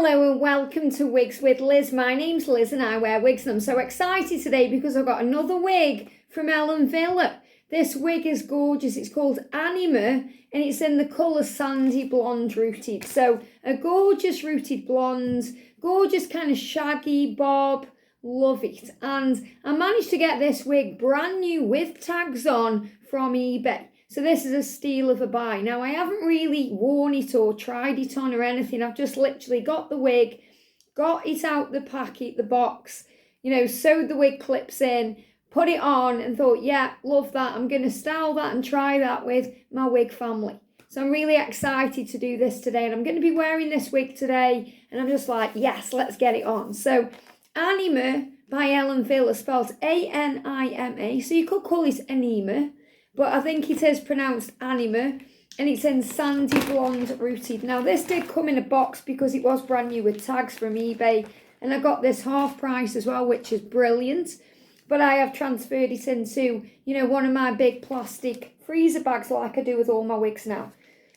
Hello and welcome to Wigs with Liz. My name's Liz and I wear wigs and I'm so excited today because I've got another wig from Ellen Wille. This wig is gorgeous. It's called Anima and it's in the colour sandy blonde rooted. So a gorgeous rooted blonde, gorgeous kind of shaggy bob. Love it. And I managed to get this wig brand new with tags on from eBay. So this is a steal of a buy. Now, I haven't really worn it or tried it on or anything. I've just literally got the wig, got it out the packet, the box, sewed the wig clips in, put it on and thought, yeah, love that. I'm going to style that and try that with my wig family. So I'm really excited to do this today. And I'm going to be wearing this wig today. And I'm just like, yes, let's get it on. So Anima by Ellen Wille, spelled A-N-I-M-A. So you could call it Anima, but I think it is pronounced Anima, and it's in sandy blonde rooted. Now, this did come in a box because it was brand new with tags from eBay, and I got this half price as well, which is brilliant. But I have transferred it into, one of my big plastic freezer bags like I do with all my wigs now.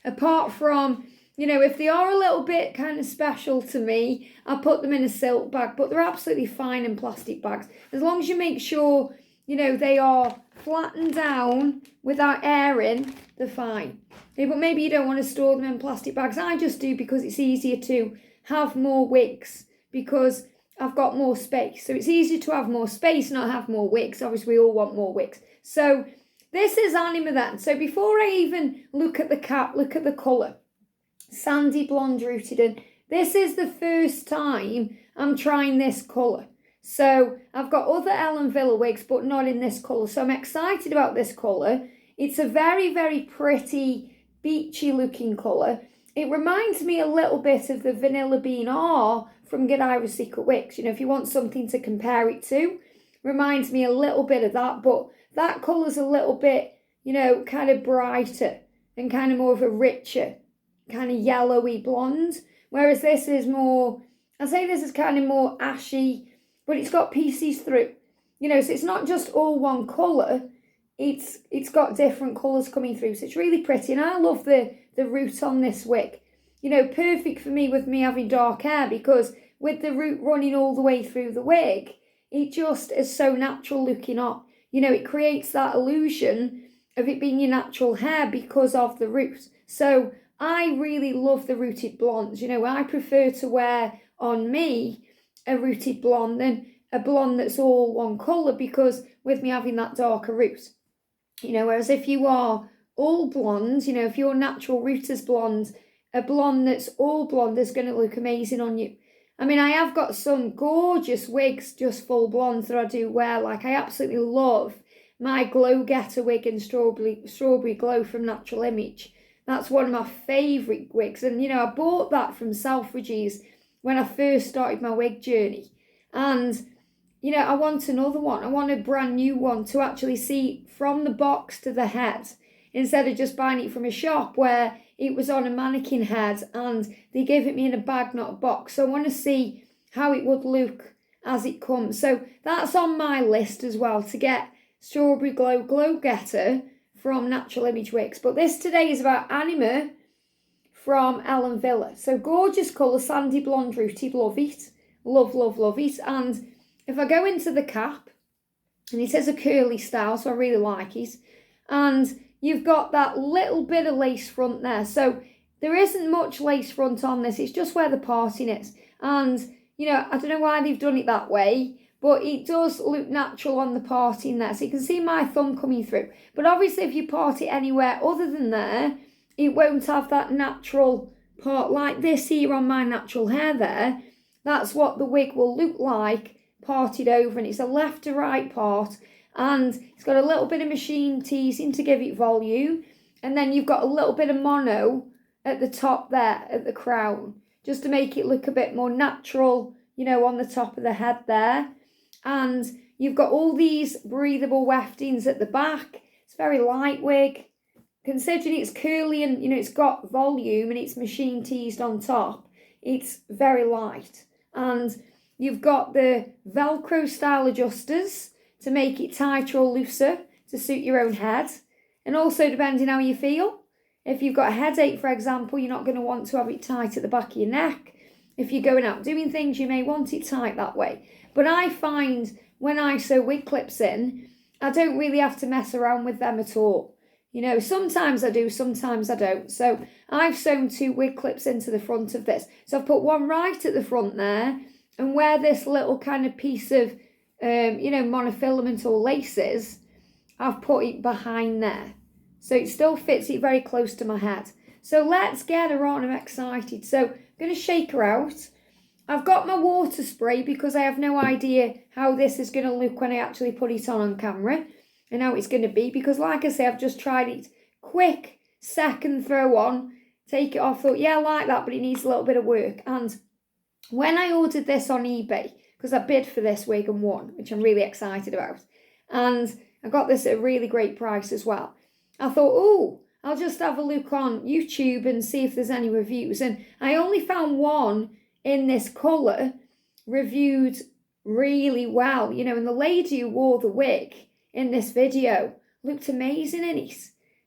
Apart from, if they are a little bit kind of special to me, I put them in a silk bag, but they're absolutely fine in plastic bags. As long as you make sure, they are flattened down without air in, they're fine. But maybe you don't want to store them in plastic bags. I just do because it's easier to have more wigs because I've got more space. So it's easier to have more space, not have more wigs. Obviously, we all want more wigs. So this is Anima then. So before I even look at the cap, look at the colour. Sandy blonde rooted, and this is the first time I'm trying this colour. So I've got other Ellen Wille wigs, but not in this colour. So I'm excited about this colour. It's a very, very pretty, beachy looking colour. It reminds me a little bit of the Vanilla Bean R from Godiva's Secret Wigs. If you want something to compare it to, reminds me a little bit of that. But that colour's a little bit, kind of brighter and kind of more of a richer, kind of yellowy blonde. Whereas this is more, I'd say this is kind of more ashy, but it's got pieces through, so it's not just all one colour, it's got different colours coming through, so it's really pretty, and I love the root on this wig, perfect for me with me having dark hair, because with the root running all the way through the wig, it just is so natural looking on, it creates that illusion of it being your natural hair because of the root. So I really love the rooted blondes, I prefer to wear on me a rooted blonde than a blonde that's all one colour, because with me having that darker root, whereas if you are all blonde, if your natural root is blonde, a blonde that's all blonde is going to look amazing on you. I mean, I have got some gorgeous wigs, just full blondes that I do wear. Like, I absolutely love my Glow Getter wig in Strawberry Glow from Natural Image. That's one of my favourite wigs, and I bought that from Selfridges when I first started my wig journey. And, I want another one. I want a brand new one to actually see from the box to the head, instead of just buying it from a shop where it was on a mannequin head and they gave it me in a bag, not a box. So I want to see how it would look as it comes. So that's on my list as well, to get Strawberry Glow Getter from Natural Image Wigs. But this today is about Anima from Ellen Wille. So gorgeous colour, sandy blonde rooted, love it. Love, love, love it. And if I go into the cap, and it is a curly style, so I really like it. And you've got that little bit of lace front there. So there isn't much lace front on this, it's just where the parting is. And, I don't know why they've done it that way, but it does look natural on the parting there. So you can see my thumb coming through. But obviously if you part it anywhere other than there, it won't have that natural part like this here on my natural hair there. That's what the wig will look like parted over, and it's a left to right part, and it's got a little bit of machine teasing to give it volume, and then you've got a little bit of mono at the top there at the crown, just to make it look a bit more natural, on the top of the head there. And you've got all these breathable weftings at the back. It's a very light wig, considering it's curly and, it's got volume and it's machine teased on top. It's very light. And you've got the Velcro style adjusters to make it tighter or looser to suit your own head. And also depending how you feel. If you've got a headache, for example, you're not going to want to have it tight at the back of your neck. if you're going out doing things, you may want it tight that way. But I find when I sew wig clips in, I don't really have to mess around with them at all. You know, sometimes I do, sometimes I don't. So I've sewn 2 wig clips into the front of this. So I've put one right at the front there, and where this little kind of piece of, you know, monofilament or lace is, I've put it behind there. So it still fits it very close to my head. So let's get her on. I'm excited. So I'm going to shake her out. I've got my water spray because I have no idea how this is going to look when I actually put it on camera and how it's going to be. Because like I say, I've just tried it quick, second throw on, take it off. Thought, yeah, I like that, but it needs a little bit of work. And when I ordered this on eBay, because I bid for this wig and won, which I'm really excited about, and I got this at a really great price as well, I thought, oh, I'll just have a look on YouTube and see if there's any reviews. And I only found one in this colour reviewed really well, you know, and the lady who wore the wig in this video looked amazing in it.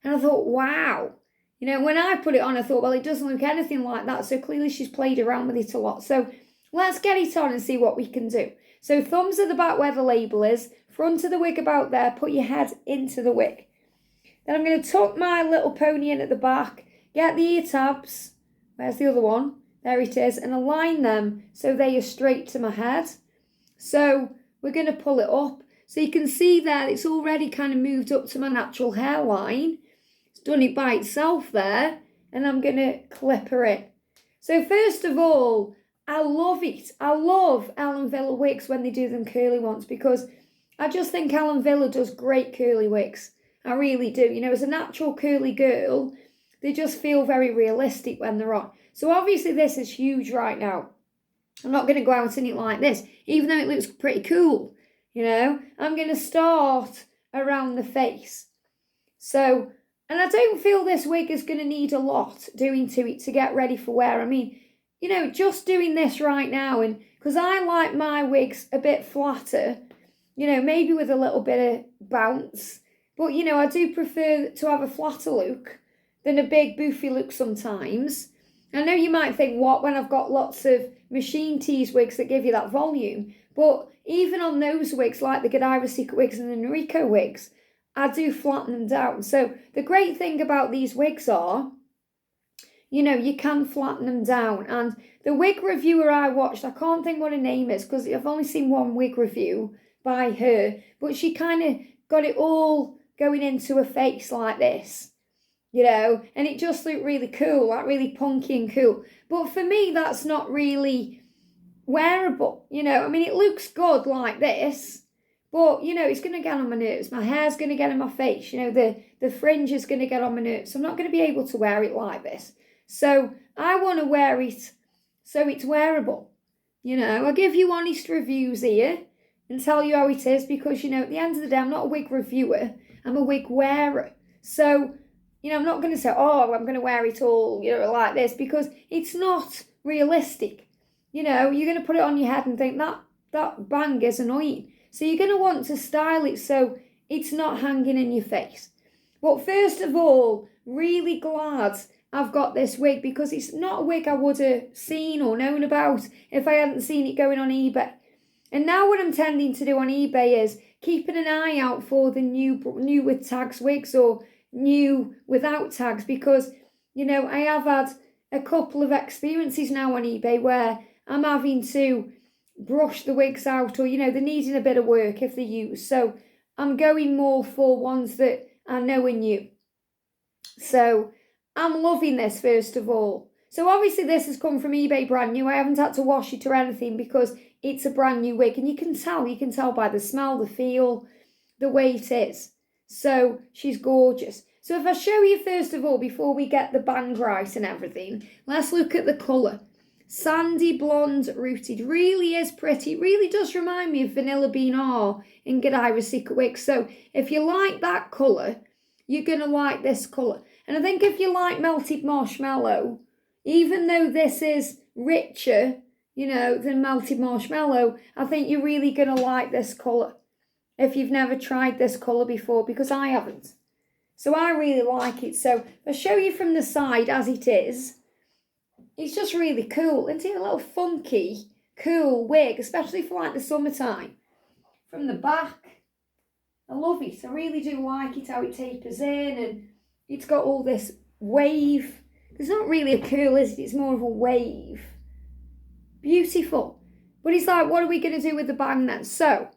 And I thought, wow. You know, when I put it on, I thought, well, it doesn't look anything like that. So clearly she's played around with it a lot. So let's get it on and see what we can do. So thumbs at the back where the label is, front of the wig about there, put your head into the wig. Then I'm going to tuck my little pony in at the back, get the ear tabs, where's the other one? There it is, and align them so they are straight to my head. So we're going to pull it up. So you can see there it's already kind of moved up to my natural hairline. It's done it by itself there, and I'm going to clip her in. So first of all, I love it. I love Ellen Wille wigs when they do them curly ones, because I just think Ellen Wille does great curly wigs. I really do. You know, as a natural curly girl, they just feel very realistic when they're on. So obviously this is huge right now. I'm not going to go out in it like this, even though it looks pretty cool. You know, I'm going to start around the face. So, and I don't feel this wig is going to need a lot doing to it to get ready for wear. I mean, you know, just doing this right now, and because I like my wigs a bit flatter, you know, maybe with a little bit of bounce. But, you know, I do prefer to have a flatter look than a big boofy look sometimes. I know you might think, what, when I've got lots of machine tease wigs that give you that volume. But even on those wigs, like the Godiva Secret wigs and the Noriko wigs, I do flatten them down. So the great thing about these wigs are, you know, you can flatten them down. And the wig reviewer I watched, I can't think what her name is because I've only seen one wig review by her. But she kind of got it all going into her face like this, you know, and it just looked really cool, like really punky and cool. But for me, that's not really wearable, you know. I mean, it looks good like this, but, you know, it's going to get on my nerves. My hair's going to get in my face, you know, the fringe is going to get on my nerves. So I'm not going to be able to wear it like this. So I want to wear it so it's wearable, you know. I'll give you honest reviews here and tell you how it is because, you know, at the end of the day, I'm not a wig reviewer. I'm a wig wearer. So, you know, I'm not going to say, oh, I'm going to wear it all, you know, like this, because it's not realistic. You know, you're going to put it on your head and think that bang is annoying. So you're going to want to style it so it's not hanging in your face. But first of all, really glad I've got this wig because it's not a wig I would have seen or known about if I hadn't seen it going on eBay. And now what I'm tending to do on eBay is keeping an eye out for the new with tags wigs or new without tags, because, you know, I have had a couple of experiences now on eBay where I'm having to brush the wigs out, or, you know, they're needing a bit of work if they're used. So I'm going more for ones that I know are new. So I'm loving this first of all. So obviously this has come from eBay brand new. I haven't had to wash it or anything because it's a brand new wig, and you can tell by the smell, the feel, the way it is. So she's gorgeous. So if I show you first of all, before we get the band right and everything, let's look at the colour. Sandy blonde rooted, really is pretty. It really does remind me of Vanilla Bean R in Godiva Secret Wigs. So if you like that colour, you're going to like this colour. And I think if you like melted marshmallow, even though this is richer, you know, than melted marshmallow, I think you're really going to like this colour if you've never tried this colour before, because I haven't. So I really like it. So I'll show you from the side as it is. it's just really cool. Isn't it a little funky, cool wig, especially for like the summertime. From the back, I love it. I really do like it how it tapers in, and it's got all this wave. It's not really a curl, is it? It's more of a wave. Beautiful. But it's like, what are we going to do with the bang then? So,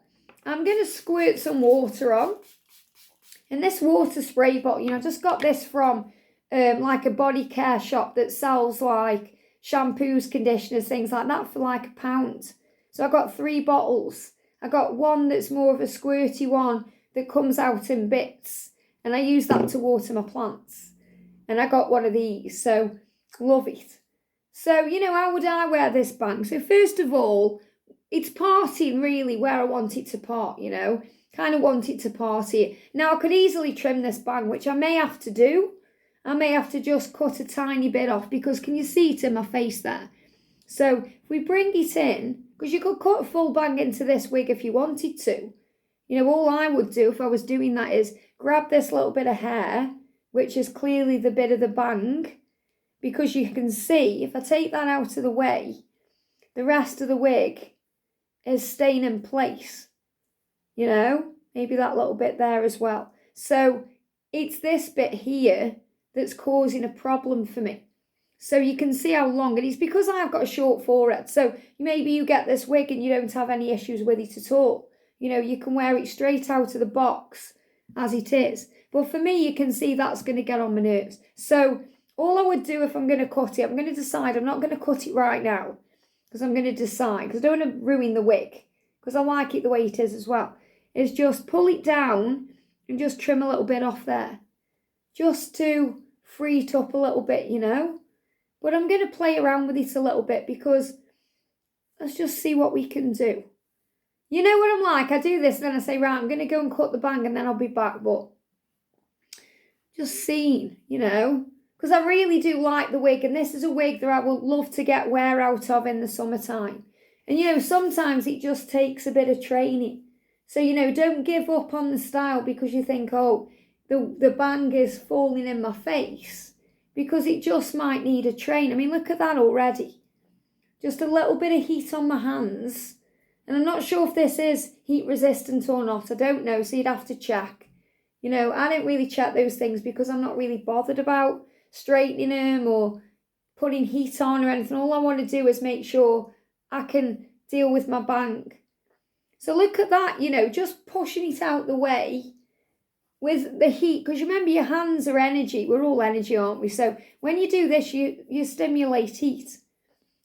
I'm going to squirt some water on. And this water spray bottle, I just got this from like a body care shop that sells like shampoos, conditioners, things like that for like £1. So I got 3 bottles. I got one that's more of a squirty one that comes out in bits. And I use that to water my plants. And I got one of these, so love it. So, how would I wear this bang? So first of all, it's parting really where I want it to part, Kind of want it to party. Now, I could easily trim this bang, which I may have to do. I may have to just cut a tiny bit off because can you see it in my face there? So if we bring it in, because you could cut a full bang into this wig if you wanted to. All I would do if I was doing that is grab this little bit of hair, which is clearly the bit of the bang, because you can see if I take that out of the way, the rest of the wig is staying in place. Maybe that little bit there as well. So it's this bit here that's causing a problem for me. So you can see how long, and it's because I've got a short forehead. So maybe you get this wig and you don't have any issues with it at all. You can wear it straight out of the box as it is. But for me, you can see that's going to get on my nerves. So all I would do if I'm going to cut it, I'm going to decide I'm not going to cut it right now because I'm going to decide because I don't want to ruin the wig because I like it the way it is as well. Is just pull it down and just trim a little bit off there. Just to free it up a little bit, But I'm going to play around with it a little bit because let's just see what we can do. You know what I'm like? I do this and then I say, right, I'm going to go and cut the bang and then I'll be back. But just seeing, Because I really do like the wig. And this is a wig that I would love to get wear out of in the summertime. And, sometimes it just takes a bit of training. So, don't give up on the style because you think, oh, the bang is falling in my face. Because it just might need a train. I mean, look at that already. Just a little bit of heat on my hands. And I'm not sure if this is heat resistant or not. I don't know, so you'd have to check. I don't really check those things because I'm not really bothered about straightening them or putting heat on or anything. All I want to do is make sure I can deal with my bang. So look at that, just pushing it out the way with the heat. Because remember, your hands are energy. We're all energy, aren't we? So when you do this, you stimulate heat.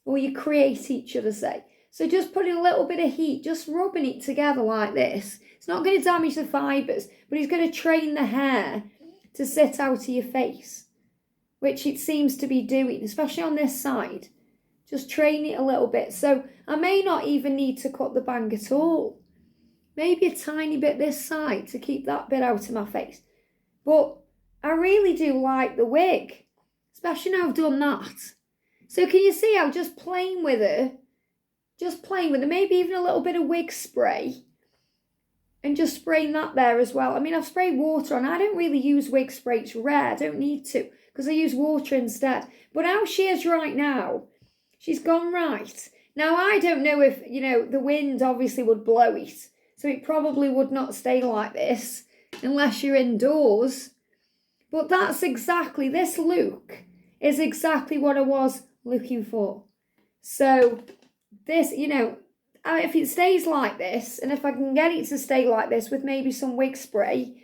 Or you create heat, should I say. So just putting a little bit of heat, just rubbing it together like this. It's not going to damage the fibres, but it's going to train the hair to sit out of your face. Which it seems to be doing, especially on this side. Just train it a little bit. So I may not even need to cut the bang at all. Maybe a tiny bit this side to keep that bit out of my face. But I really do like the wig. Especially now I've done that. So can you see how just playing with her, maybe even a little bit of wig spray. And just spraying that there as well. I mean, I've sprayed water on. I don't really use wig spray. It's rare. I don't need to. Because I use water instead. But how she is right now, she's gone right. Now, I don't know if, the wind obviously would blow it. So it probably would not stay like this unless you're indoors. But that's exactly, this look is exactly what I was looking for. So this, if it stays like this, and if I can get it to stay like this with maybe some wig spray,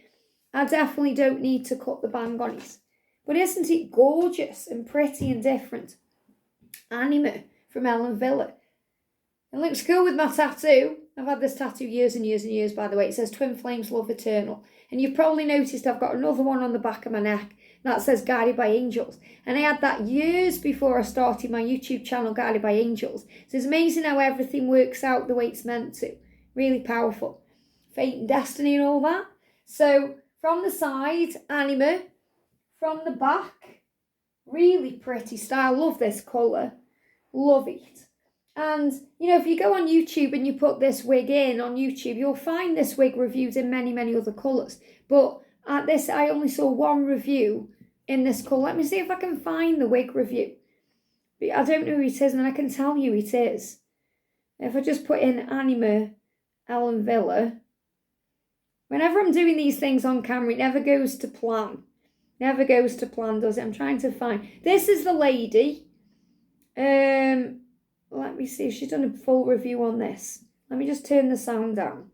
I definitely don't need to cut the bang on it. But isn't it gorgeous and pretty and different? Anima from Ellen Wille. It looks cool with my tattoo. I've had this tattoo years and years and years, by the way. It says Twin Flames Love Eternal. And you've probably noticed I've got another one on the back of my neck that says Guided by Angels. And I had that years before I started my YouTube channel, Guided by Angels. So it's amazing how everything works out the way it's meant to. Really powerful. Fate and destiny and all that. So from the side, Anima. From the back, really pretty style. Love this colour. Love it. And, if you go on YouTube and you put this wig in on YouTube, you'll find this wig reviewed in many, many other colours. But at this, I only saw one review in this colour. Let me see if I can find the wig review. But I don't know who it is, and I can tell you it is. If I just put in Anima Ellen Wille, whenever I'm doing these things on camera, it never goes to plan. Never goes to plan, does it? I'm trying to find. This is the lady. Let me see if she's done a full review on this. Let me just turn the sound down.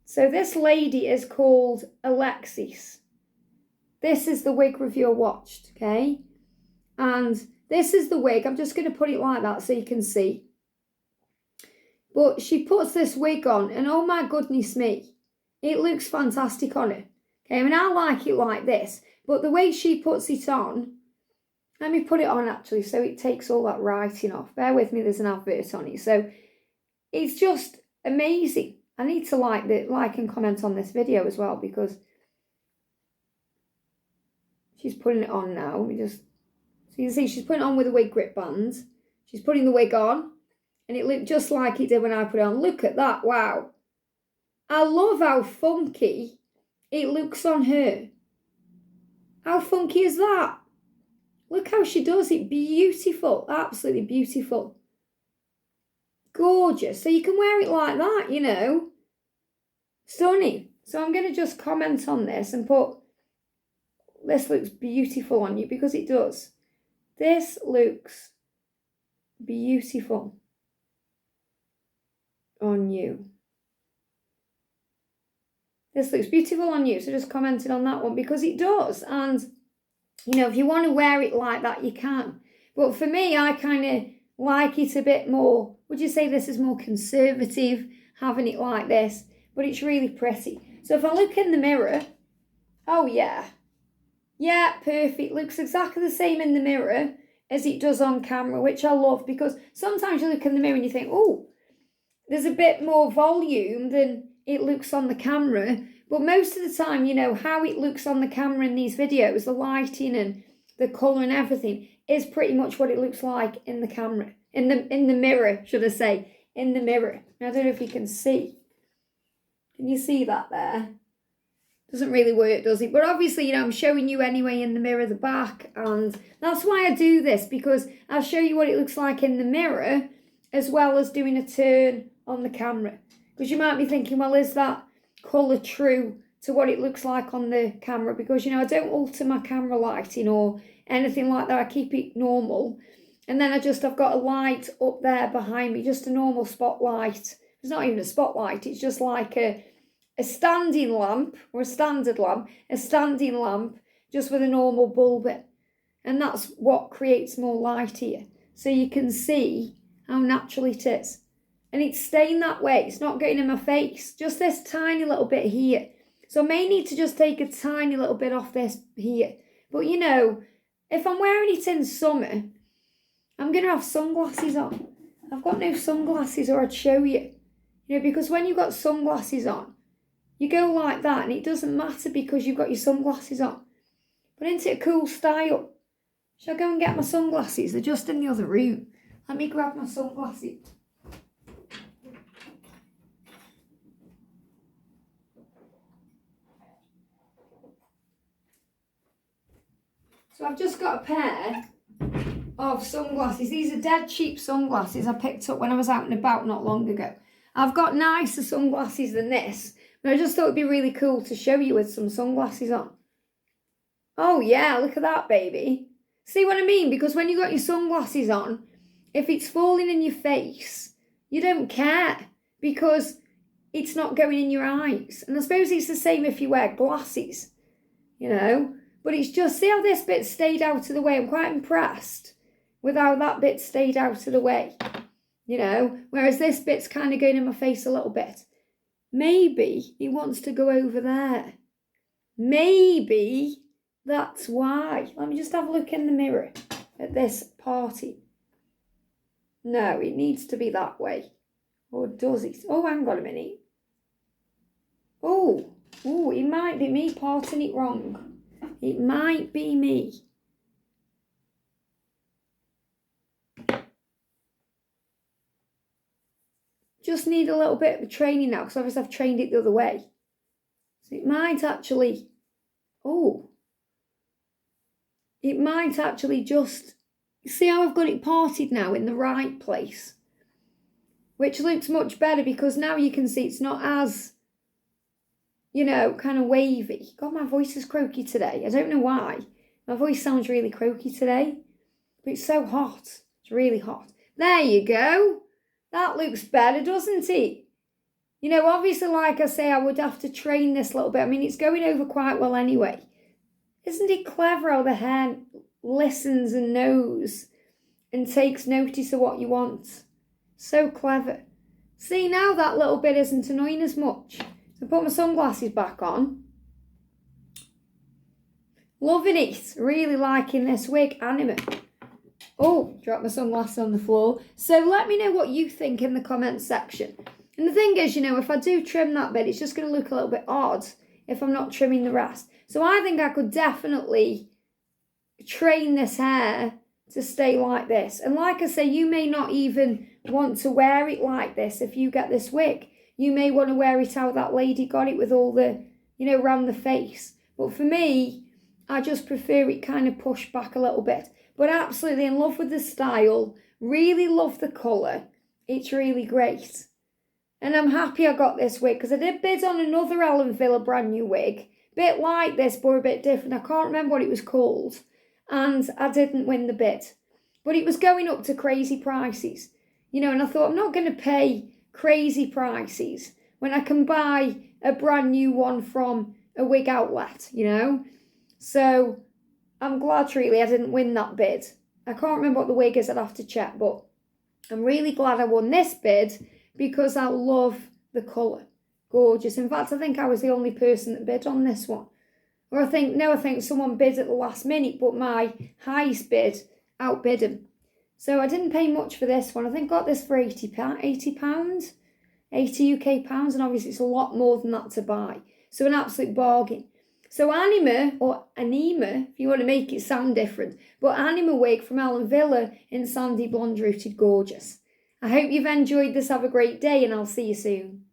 So this lady is called Alexis. This is the wig review I watched, okay? And this is the wig. I'm just going to put it like that so you can see. But she puts this wig on, and oh my goodness me, it looks fantastic on her. Okay, I mean, I like it like this, but the way she puts it on, let me put it on actually so it takes all that writing off. Bear with me, there's an advert on it. So it's just amazing. I need to like and comment on this video as well because she's putting it on now. Let me just, so you can see she's putting it on with a wig grip band. She's putting the wig on and it looked just like it did when I put it on. Look at that, wow. I love how funky it looks on her. How funky is that? Look how she does it. Beautiful. Absolutely beautiful. Gorgeous. So you can wear it like that, you know. Stunning. So I'm going to just comment on this and put, this looks beautiful on you because it does. This looks beautiful on you. This looks beautiful on you. So just commented on that one because it does. And, you know, if you want to wear it like that, you can. But for me, I kind of like it a bit more. Would you say this is more conservative, having it like this? But it's really pretty. So if I look in the mirror, oh yeah. Yeah, perfect. Looks exactly the same in the mirror as it does on camera, which I love because sometimes you look in the mirror and you think, oh, there's a bit more volume than it looks on the camera. But most of the time, you know, how it looks on the camera in these videos, the lighting and the colour and everything is pretty much what it looks like in the camera. In the mirror, should I say. In the mirror. I don't know if you can see. Can you see that there? Doesn't really work, does it? But obviously, you know, I'm showing you anyway in the mirror, the back. And that's why I do this, because I'll show you what it looks like in the mirror, as well as doing a turn on the camera. Because you might be thinking, well, is that colour true to what it looks like on the camera? Because, you know, I don't alter my camera lighting or anything like that. I keep it normal. And then I've got a light up there behind me, just a normal spotlight. It's not even a spotlight, it's just like a standing lamp, or a standard lamp, a standing lamp, just with a normal bulb in. And that's what creates more light here. So you can see how natural it is. And it's staying that way, it's not getting in my face. Just this tiny little bit here. So I may need to just take a tiny little bit off this here. But you know, if I'm wearing it in summer, I'm going to have sunglasses on. I've got no sunglasses or I'd show you. You know, because when you've got sunglasses on, you go like that and it doesn't matter because you've got your sunglasses on. But isn't it a cool style? Shall I go and get my sunglasses? They're just in the other room. Let me grab my sunglasses. So I've just got a pair of sunglasses. These are dead cheap sunglasses I picked up when I was out and about not long ago. I've got nicer sunglasses than this, but I just thought it'd be really cool to show you with some sunglasses on. Oh yeah, look at that, baby. See what I mean? Because when you got your sunglasses on, if it's falling in your face, you don't care because it's not going in your eyes. And I suppose it's the same if you wear glasses, you know. But it's just, see how this bit stayed out of the way? I'm quite impressed with how that bit stayed out of the way, you know. Whereas this bit's kind of going in my face a little bit. Maybe he wants to go over there. Maybe that's why. Let me just have a look in the mirror at this party. No, it needs to be that way. Or does it? Oh, hang on a minute. Oh, it might be me parting it wrong. It might be me. Just need a little bit of training now, because obviously I've trained it the other way. So it might actually, it might actually just See how I've got it parted now in the right place? Which looks much better because now you can see it's not as, you know, kind of wavy. God, my voice is croaky today. I don't know why. My voice sounds really croaky today. But it's so hot. It's really hot. There you go. That looks better, doesn't it? You know, obviously, like I say, I would have to train this a little bit. I mean, it's going over quite well anyway. Isn't it clever how the hair listens and knows and takes notice of what you want? So clever. See, now that little bit isn't annoying as much. So I put my sunglasses back on. Loving it. Really liking this wig, Anima. Oh, dropped my sunglasses on the floor. So let me know what you think in the comments section. And the thing is, you know, if I do trim that bit, it's just going to look a little bit odd if I'm not trimming the rest. So I think I could definitely train this hair to stay like this. And like I say, you may not even want to wear it like this if you get this wig. You may want to wear it how that lady got it with all the, you know, around the face. But for me, I just prefer it kind of pushed back a little bit. But absolutely in love with the style. Really love the colour. It's really great. And I'm happy I got this wig because I did bid on another Ellen Wille brand new wig. Bit like this, but a bit different. I can't remember what it was called. And I didn't win the bid. But it was going up to crazy prices. You know, and I thought I'm not going to pay crazy prices when I can buy a brand new one from a wig outlet, you know. So I'm glad really I didn't win that bid. I can't remember what the wig is, I'd have to check. But I'm really glad I won this bid because I love the colour. Gorgeous. In fact, I think I was the only person that bid on this one. Or I think someone bid at the last minute, but my highest bid outbid him. So I didn't pay much for this one. I think I got this for £80, 80 UK pounds, and obviously it's a lot more than that to buy. So an absolute bargain. So Anima, or Anima, if you want to make it sound different, but Anima wig from Ellen Wille in Sandy Blonde Rooted Gorgeous. I hope you've enjoyed this. Have a great day, and I'll see you soon.